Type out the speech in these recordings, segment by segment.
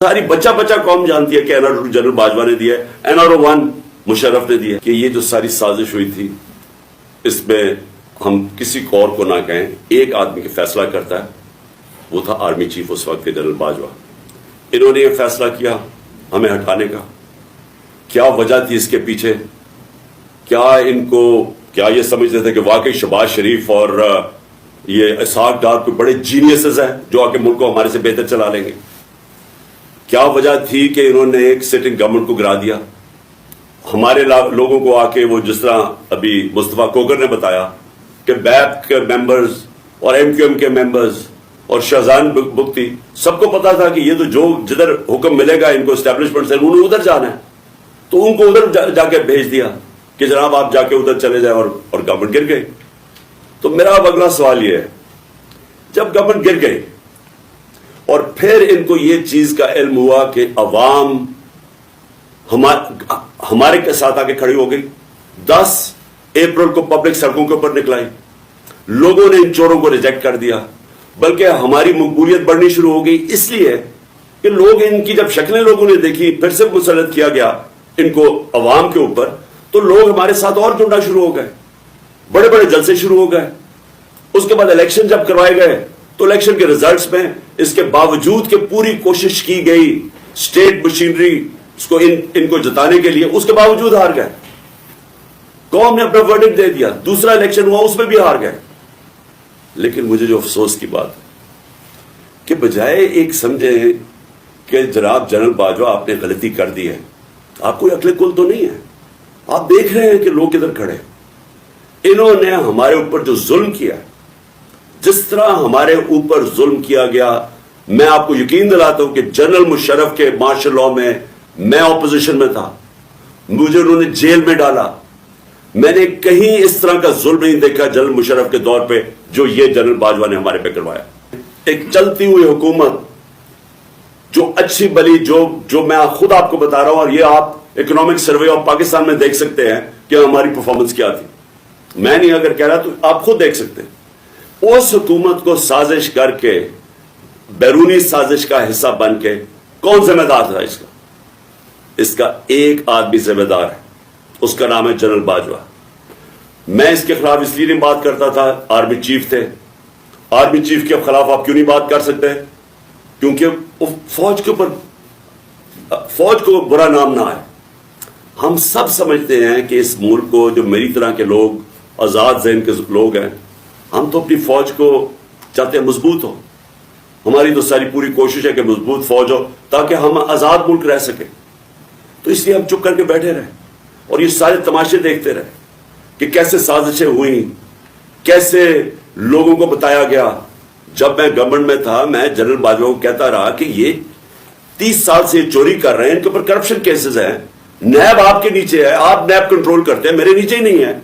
ساری بچہ بچہ قوم جانتی ہے کہ NRO جنرل باجوہ نے دیا ہے، NRO 1 مشرف نے دیا ہے، کہ یہ جو ساری سازش ہوئی تھی اس میں ہم کسی اور کو نہ کہیں، ایک آدمی کا فیصلہ کرتا ہے، وہ تھا آرمی چیف اس وقت کے جنرل باجوہ۔ انہوں نے یہ فیصلہ کیا ہمیں ہٹانے کا۔ کیا وجہ تھی اس کے پیچھے؟ کیا یہ سمجھتے تھے کہ واقعی شہباز شریف اور یہ اسحاق ڈار کوئی بڑے جینیسز ہیں جو آ کے ملک کو ہمارے سے بہتر چلا لیں گے؟ کیا وجہ تھی کہ انہوں نے ایک سٹنگ گورنمنٹ کو گرا دیا؟ ہمارے لوگوں کو آ کے وہ جس طرح ابھی مصطفیٰ کوکر نے بتایا کہ بیپ کے ممبرز اور MQM کے ممبرز اور شہزان بگٹی سب کو پتا تھا کہ یہ تو جدھر حکم ملے گا ان کو اسٹیبلشمنٹ سے انہوں نے ادھر جانا ہے، تو ان کو ادھر جا کے بھیج دیا کہ جناب آپ جا کے ادھر چلے جائیں، اور گورنمنٹ گر گئی۔ تو میرا اب اگلا سوال یہ ہے، جب گورنمنٹ گر گئی اور پھر ان کو یہ چیز کا علم ہوا کہ عوام ہمارے کے ساتھ آگے کھڑی ہو گئی، 10 اپریل کو پبلک سڑکوں کے اوپر نکلائی، لوگوں نے ان چوروں کو ریجیکٹ کر دیا، بلکہ ہماری مقبولیت بڑھنی شروع ہو گئی، اس لیے کہ لوگ ان کی جب شکلیں لوگوں نے دیکھی، پھر سے مسلط کیا گیا ان کو عوام کے اوپر، تو لوگ ہمارے ساتھ اور جڑنا شروع ہو گئے، بڑے بڑے جلسے شروع ہو گئے۔ اس کے بعد الیکشن جب کروائے گئے تو الیکشن کے ریزلٹس میں اس کے باوجود کہ پوری کوشش کی گئی اسٹیٹ مشینری اس کو ان کو جتانے کے لیے، اس کے باوجود ہار گئے۔ قوم نے اپنا ورڈکٹ دے دیا، دوسرا الیکشن ہوا اس میں بھی ہار گئے۔ لیکن مجھے جو افسوس کی بات ہے کہ بجائے ایک سمجھے کہ جناب جنرل باجوہ آپ نے غلطی کر دی ہے، آپ کوئی عقل کل تو نہیں ہے، آپ دیکھ رہے ہیں کہ لوگ کدھر کھڑے، انہوں نے ہمارے اوپر جو ظلم کیا، جس طرح ہمارے اوپر ظلم کیا گیا، میں آپ کو یقین دلاتا ہوں کہ جنرل مشرف کے مارشل لاء میں میں اپوزیشن میں تھا، مجھے انہوں نے جیل میں ڈالا، میں نے کہیں اس طرح کا ظلم نہیں دیکھا جنرل مشرف کے دور پہ جو یہ جنرل باجوہ نے ہمارے پہ کروایا۔ ایک چلتی ہوئی حکومت جو اچھی بلی جو میں خود آپ کو بتا رہا ہوں، اور یہ آپ اکنامک سروے آف پاکستان میں دیکھ سکتے ہیں کہ ہماری پرفارمنس کیا تھی، میں نہیں اگر کہہ رہا تو آپ خود دیکھ سکتے ہیں۔ اس حکومت کو سازش کر کے، بیرونی سازش کا حصہ بن کے، کون ذمہ دار تھا اس کا ایک آدمی ذمہ دار ہے، اس کا نام ہے جنرل باجوہ۔ میں اس کے خلاف اس لیے نہیں بات کرتا تھا، آرمی چیف تھے، آرمی چیف کے خلاف آپ کیوں نہیں بات کر سکتے؟ کیونکہ فوج کے اوپر فوج کو برا نام نہ آئے۔ ہم سب سمجھتے ہیں کہ اس ملک کو، جو میری طرح کے لوگ آزاد ذہن کے لوگ ہیں، ہم تو اپنی فوج کو چاہتے ہیں مضبوط ہو، ہماری تو ساری پوری کوشش ہے کہ مضبوط فوج ہو تاکہ ہم آزاد ملک رہ سکیں۔ تو اس لیے ہم چپ کر کے بیٹھے رہے اور یہ سارے تماشے دیکھتے رہے کہ کیسے سازشیں ہوئیں، کیسے لوگوں کو بتایا گیا۔ جب میں گورنمنٹ میں تھا، میں جنرل باجوہ کو کہتا رہا کہ یہ 30 سال سے چوری کر رہے ہیں، ان کے اوپر کرپشن کیسز ہیں، نیب آپ کے نیچے ہے، آپ نیب کنٹرول کرتے ہیں، میرے نیچے ہی نہیں ہے،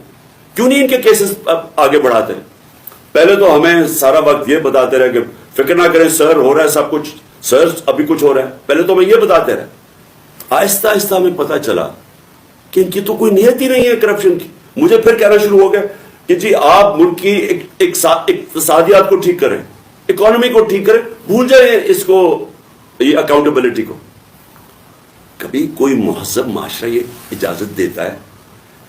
کیوں نہیں ان کے کیسز آگے بڑھاتے؟ پہلے تو ہمیں سارا وقت یہ بتاتے رہے کہ فکر نہ کریں سر، ہو رہا ہے سب کچھ، سر ابھی کچھ ہو رہا ہے، پہلے تو ہمیں یہ بتاتے رہے۔ آہستہ آہستہ ہمیں پتہ چلا کہ ان کی تو کوئی نیت ہی نہیں ہے کرپشن کی۔ مجھے پھر کہنا شروع ہو گیا کہ جی آپ ملک کی اقتصادیات کو ٹھیک کریں، اکانومی کو ٹھیک کریں، بھول جائیں اس کو، یہ اکاؤنٹیبلٹی کو۔ کبھی کوئی مہذب معاشرہ یہ اجازت دیتا ہے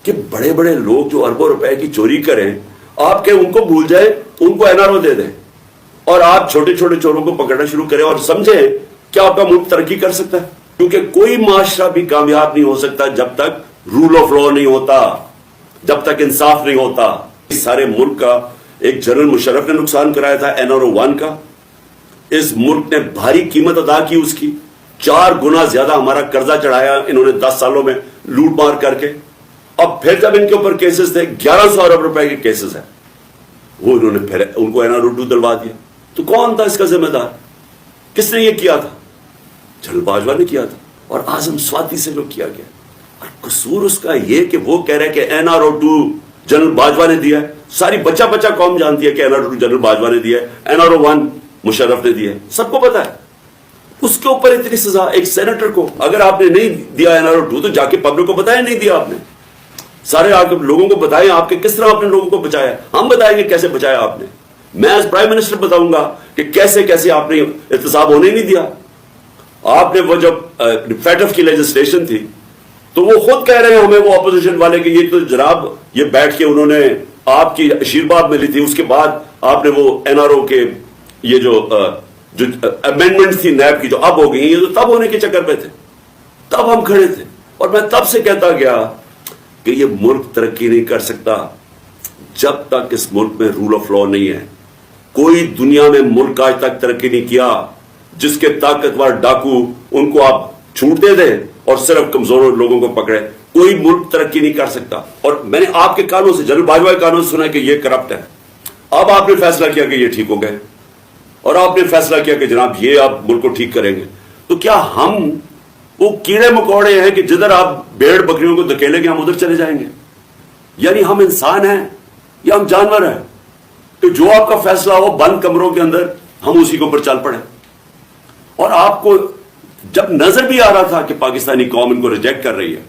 کہ بڑے بڑے لوگ جو اربوں روپے کی چوری کریں، آپ کے ان کو بھول جائیں، ان کو NRO دے دیں، اور آپ چھوٹے چھوٹے چوروں کو پکڑنا شروع کریں اور سمجھیں کہ آپ کا ملک ترقی کر سکتا ہے؟ کیونکہ کوئی معاشرہ بھی کامیاب نہیں ہو سکتا جب تک رول آف لا نہیں ہوتا، جب تک انصاف نہیں ہوتا۔ اس سارے ملک کا ایک جنرل مشرف نے نقصان کرایا تھا NRO 1 کا، اس ملک نے بھاری قیمت ادا کی اس کی، 4 گنا زیادہ ہمارا قرضہ چڑھایا انہوں نے 10 سالوں میں لوٹ مار کر کے۔ اب پھر جب ان کے اوپر کیسز تھے، 1100 ارب روپے کے کیسز ہیں، وہ انہوں نے پھر ان کو NRO 2 دلوا دیا۔ تو کون تھا اس کا ذمہ دار؟ کس نے یہ کیا تھا؟ جنرل باجوہ نے کیا تھا، اور اعظم سواتی سے جو کیا گیا۔ اور قصور اس کا یہ کہ وہ کہہ رہے کہ NRO 2 جنرل باجوہ نے دیا ہے، ساری بچہ بچہ قوم جانتی ہے کہ NRO 2 جنرل باجوہ نے دیا ہے، NRO 1 مشرف نے دیا ہے، سب کو پتا ہے۔ اس کے اوپر اتنی سزا ایک سینیٹر کو، اگر آپ نے نہیں دیا NRO 2 تو جا کے پبلک کو بتائیں نہیں دیا آپ نے، سارے آپ لوگوں کو بتائیں آپ کے کس طرح آپ نے لوگوں کو بچایا۔ ہم بتائیں گے کیسے بچایا آپ نے، میں ایز پرائم منسٹر بتاؤں گا کہ کیسے کیسے آپ نے احتساب ہونے نہیں دیا۔ آپ نے وہ جب فیٹف کی لیجسلیشن تھی تو وہ خود کہہ رہے ہیں ہمیں وہ اپوزیشن والے کہ یہ تو جناب یہ بیٹھ کے انہوں نے آپ کی آشیرواد ملی تھی، اس کے بعد آپ نے وہ این آر او کے یہ جو امینڈمنٹ تھی نیب کی جو اب ہو گئی، یہ تو تب ہونے کے چکر پہ تھے، تب ہم کھڑے تھے. اور میں تب سے کہتا گیا کہ یہ ملک ترقی نہیں کر سکتا جب تک اس ملک میں رول آف لا نہیں ہے. کوئی دنیا میں ملک آج تک ترقی نہیں کیا جس کے طاقتور ڈاکو ان کو آپ چھوٹ دے دیں اور صرف کمزور لوگوں کو پکڑے. کوئی ملک ترقی نہیں کر سکتا. اور میں نے آپ کے کانوں سے، جنرل باجوہ کے کانوں سے سنا کہ یہ کرپٹ ہے. اب آپ نے فیصلہ کیا کہ یہ ٹھیک ہو گئے اور آپ نے فیصلہ کیا کہ جناب یہ آپ ملک کو ٹھیک کریں گے. تو کیا ہم وہ کیڑے مکوڑے ہیں کہ جدھر آپ بھیڑ بکریوں کو دھکیلیں گے ہم ادھر چلے جائیں گے؟ یعنی ہم انسان ہیں یا ہم جانور ہیں کہ جو آپ کا فیصلہ ہو بند کمروں کے اندر ہم اسی کے اوپر چل پڑے؟ اور آپ کو جب نظر بھی آ رہا تھا کہ پاکستانی قوم ان کو ریجیکٹ کر رہی ہے،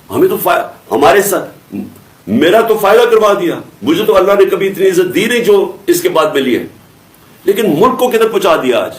ہمیں تو ہمارے ساتھ میرا تو فائدہ کروا دیا. مجھے تو اللہ نے کبھی اتنی عزت دی نہیں جو اس کے بعد ملی ہے، لیکن ملک کو کدھر پہنچا دیا آج.